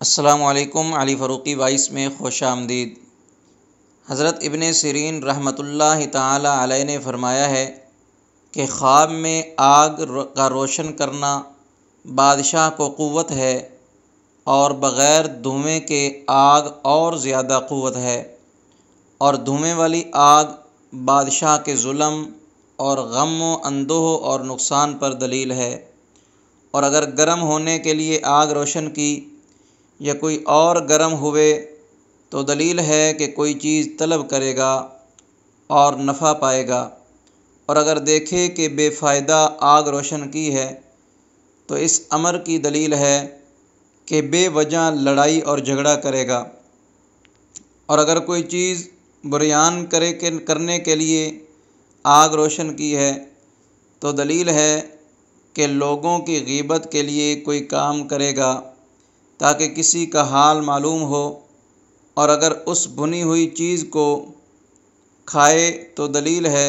السلام علیکم۔ علی فروقی وائس میں خوش آمدید۔ حضرت ابن سیرین رحمۃ اللہ تعالی علیہ نے فرمایا ہے کہ خواب میں آگ کا روشن کرنا بادشاہ کو قوت ہے، اور بغیر دھوئیں کے آگ اور زیادہ قوت ہے، اور دھوئیں والی آگ بادشاہ کے ظلم اور غم و اندوہ اور نقصان پر دلیل ہے۔ اور اگر گرم ہونے کے لیے آگ روشن کی یا کوئی اور گرم ہوئے تو دلیل ہے کہ کوئی چیز طلب کرے گا اور نفع پائے گا۔ اور اگر دیکھے کہ بے فائدہ آگ روشن کی ہے تو اس امر کی دلیل ہے کہ بے وجہ لڑائی اور جھگڑا کرے گا۔ اور اگر کوئی چیز بریان کرنے کے لیے آگ روشن کی ہے تو دلیل ہے کہ لوگوں کی غیبت کے لیے کوئی کام کرے گا تاکہ کسی کا حال معلوم ہو، اور اگر اس بھنی ہوئی چیز کو کھائے تو دلیل ہے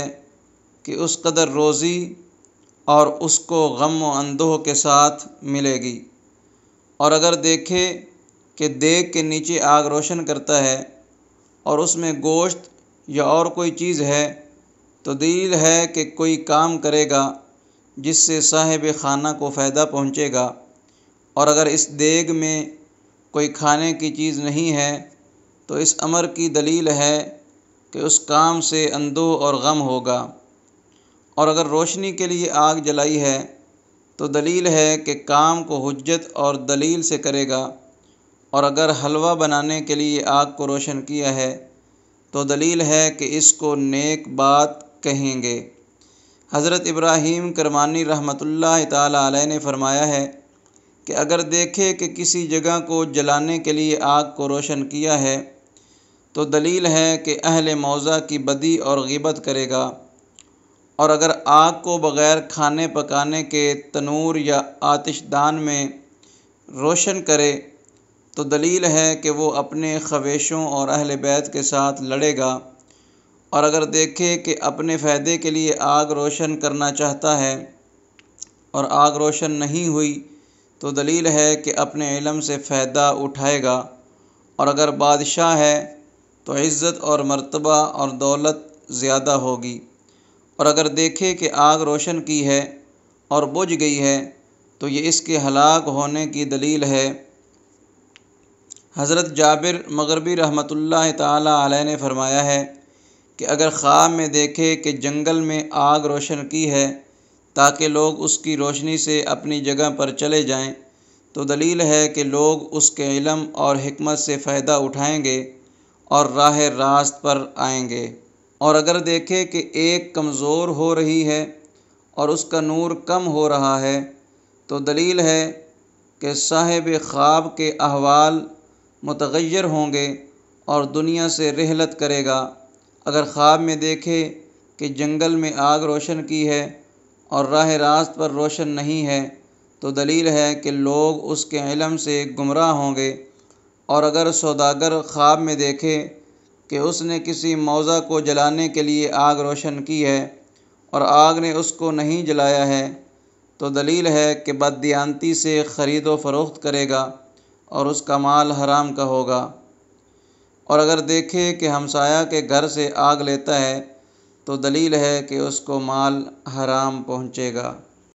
کہ اس قدر روزی اور اس کو غم و اندوہ کے ساتھ ملے گی۔ اور اگر دیکھے کہ دیگ کے نیچے آگ روشن کرتا ہے اور اس میں گوشت یا اور کوئی چیز ہے تو دلیل ہے کہ کوئی کام کرے گا جس سے صاحب خانہ کو فائدہ پہنچے گا۔ اور اگر اس دیگ میں کوئی کھانے کی چیز نہیں ہے تو اس امر کی دلیل ہے کہ اس کام سے اندوہ اور غم ہوگا۔ اور اگر روشنی کے لیے آگ جلائی ہے تو دلیل ہے کہ کام کو حجت اور دلیل سے کرے گا۔ اور اگر حلوہ بنانے کے لیے آگ کو روشن کیا ہے تو دلیل ہے کہ اس کو نیک بات کہیں گے۔ حضرت ابراہیم کرمانی رحمۃ اللہ تعالی علیہ نے فرمایا ہے کہ اگر دیکھے کہ کسی جگہ کو جلانے کے لیے آگ کو روشن کیا ہے تو دلیل ہے کہ اہل موضع کی بدی اور غیبت کرے گا۔ اور اگر آگ کو بغیر کھانے پکانے کے تنور یا آتش دان میں روشن کرے تو دلیل ہے کہ وہ اپنے خویشوں اور اہل بیت کے ساتھ لڑے گا۔ اور اگر دیکھے کہ اپنے فائدے کے لیے آگ روشن کرنا چاہتا ہے اور آگ روشن نہیں ہوئی تو دلیل ہے کہ اپنے علم سے فائدہ اٹھائے گا۔ اور اگر بادشاہ ہے تو عزت اور مرتبہ اور دولت زیادہ ہوگی۔ اور اگر دیکھے کہ آگ روشن کی ہے اور بجھ گئی ہے تو یہ اس کے ہلاک ہونے کی دلیل ہے۔ حضرت جابر مغربی رحمۃ اللہ تعالی علیہ نے فرمایا ہے کہ اگر خواب میں دیکھے کہ جنگل میں آگ روشن کی ہے تاکہ لوگ اس کی روشنی سے اپنی جگہ پر چلے جائیں تو دلیل ہے کہ لوگ اس کے علم اور حکمت سے فائدہ اٹھائیں گے اور راہ راست پر آئیں گے۔ اور اگر دیکھے کہ ایک کمزور ہو رہی ہے اور اس کا نور کم ہو رہا ہے تو دلیل ہے کہ صاحب خواب کے احوال متغیر ہوں گے اور دنیا سے رحلت کرے گا۔ اگر خواب میں دیکھے کہ جنگل میں آگ روشن کی ہے اور راہ راست پر روشن نہیں ہے تو دلیل ہے کہ لوگ اس کے علم سے گمراہ ہوں گے۔ اور اگر سوداگر خواب میں دیکھے کہ اس نے کسی موضع کو جلانے کے لیے آگ روشن کی ہے اور آگ نے اس کو نہیں جلایا ہے تو دلیل ہے کہ بددیانتی سے خرید و فروخت کرے گا اور اس کا مال حرام کا ہوگا۔ اور اگر دیکھے کہ ہمسایہ کے گھر سے آگ لیتا ہے تو دلیل ہے کہ اس کو مال حرام پہنچے گا۔